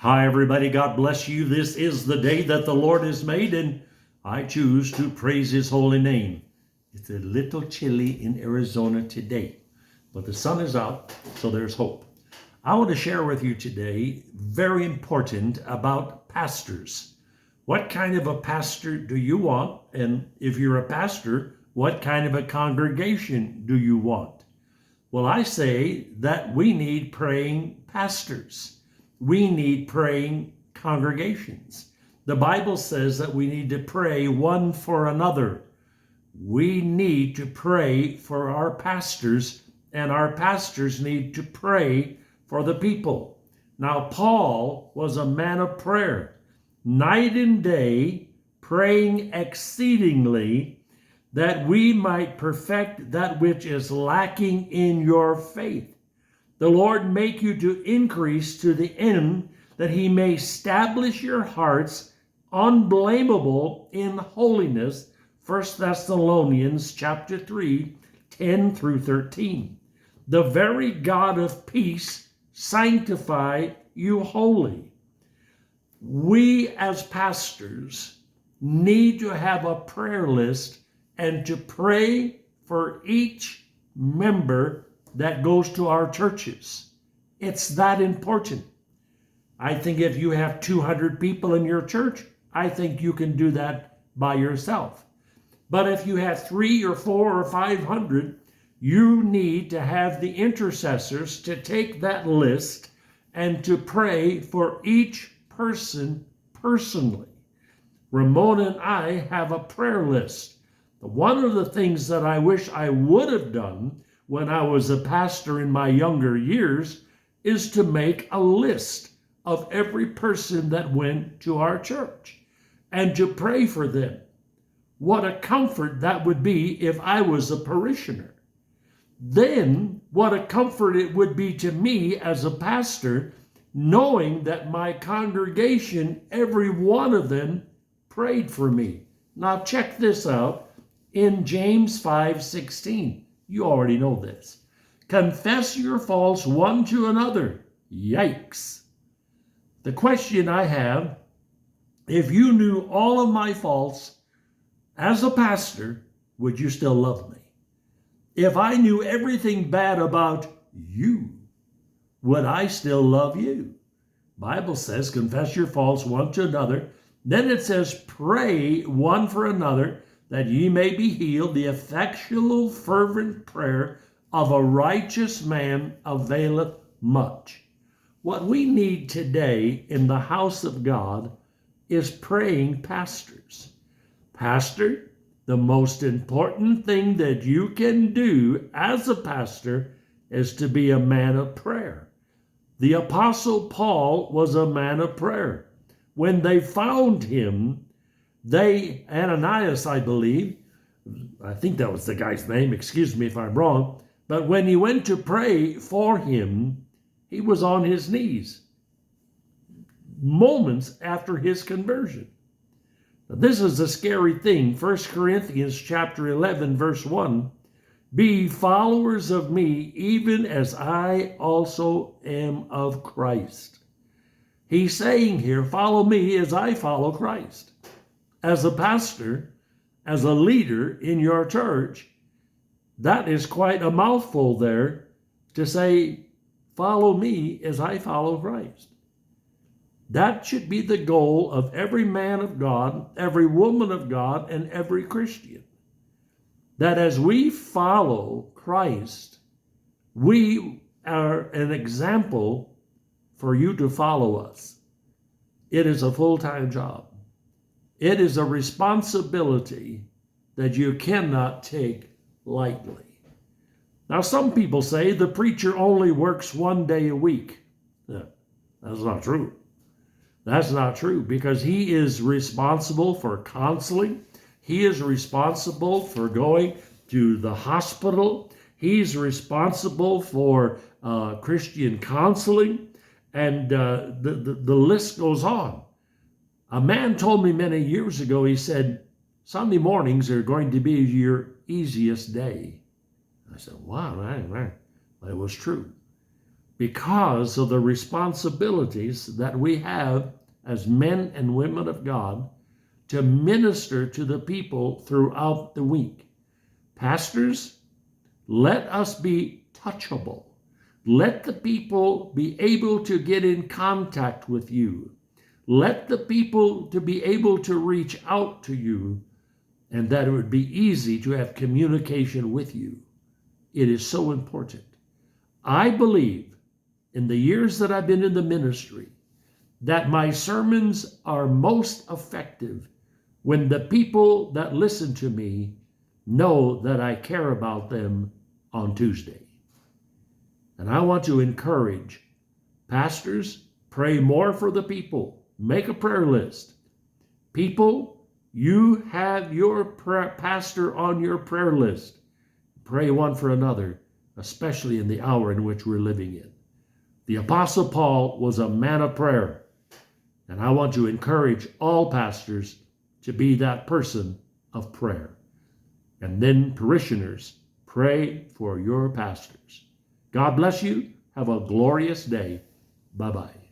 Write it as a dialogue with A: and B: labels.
A: Hi, everybody. God bless you. This is the day that the Lord has made, and I choose to praise His holy name. It's a little chilly in Arizona today, but the sun is out, so there's hope. I want to share with you today, very important, about pastors. What kind of a pastor do you want? And if you're a pastor, what kind of a congregation do you want? Well, I say that we need praying pastors. We need praying congregations. The Bible says that we need to pray one for another. We need to pray for our pastors, and our pastors need to pray for the people. Now, Paul was a man of prayer, night and day, praying exceedingly that we might perfect that which is lacking in your faith. The Lord make you to increase to the end that He may establish your hearts unblameable in holiness. 1 Thessalonians chapter 3, 10 through 13. The very God of peace sanctify you wholly. We as pastors need to have a prayer list and to pray for each member that goes to our churches. It's that important. I think if you have 200 people in your church, I think you can do that by yourself. But if you have 3 or 4 or 500, you need to have the intercessors to take that list and to pray for each person personally. Ramona and I have a prayer list. One of the things that I wish I would have done when I was a pastor in my younger years is to make a list of every person that went to our church and to pray for them. What a comfort that would be if I was a parishioner. Then what a comfort it would be to me as a pastor, knowing that my congregation, every one of them, prayed for me. Now check this out in James 5:16. You already know this. Confess your faults one to another. Yikes. The question I have, if you knew all of my faults as a pastor, would you still love me? If I knew everything bad about you, would I still love you? Bible says, confess your faults one to another. Then it says, pray one for another, that ye may be healed. The effectual fervent prayer of a righteous man availeth much. What we need today in the house of God is praying pastors. Pastor, the most important thing that you can do as a pastor is to be a man of prayer. The Apostle Paul was a man of prayer. When they found him, Ananias, I believe, I think that was the guy's name, excuse me if I'm wrong, but when he went to pray for him, he was on his knees moments after his conversion. Now, this is a scary thing. 1 Corinthians chapter 11, verse 1, be followers of me, even as I also am of Christ. He's saying here, follow me as I follow Christ. As a pastor, as a leader in your church, that is quite a mouthful there to say, follow me as I follow Christ. That should be the goal of every man of God, every woman of God, and every Christian. That as we follow Christ, we are an example for you to follow us. It is a full-time job. It is a responsibility that you cannot take lightly. Now, some people say the preacher only works one day a week. Yeah, that's not true. That's not true, because he is responsible for counseling. He is responsible for going to the hospital. He's responsible for Christian counseling, and the list goes on. A man told me many years ago, he said, Sunday mornings are going to be your easiest day. I said, wow, it was true. because of the responsibilities that we have as men and women of God to minister to the people throughout the week. Pastors, let us be touchable. Let the people be able to get in contact with you. Let the people to be able to reach out to you, and that it would be easy to have communication with you. It is so important. I believe in the years that I've been in the ministry that my sermons are most effective when the people that listen to me know that I care about them on Tuesday. And I want to encourage pastors, pray more for the people. Make a prayer list. People, you have your pastor on your prayer list. Pray one for another, especially in the hour in which we're living in. The Apostle Paul was a man of prayer, and I want to encourage all pastors to be that person of prayer. And then parishioners, pray for your pastors. God bless you. Have a glorious day. Bye-bye.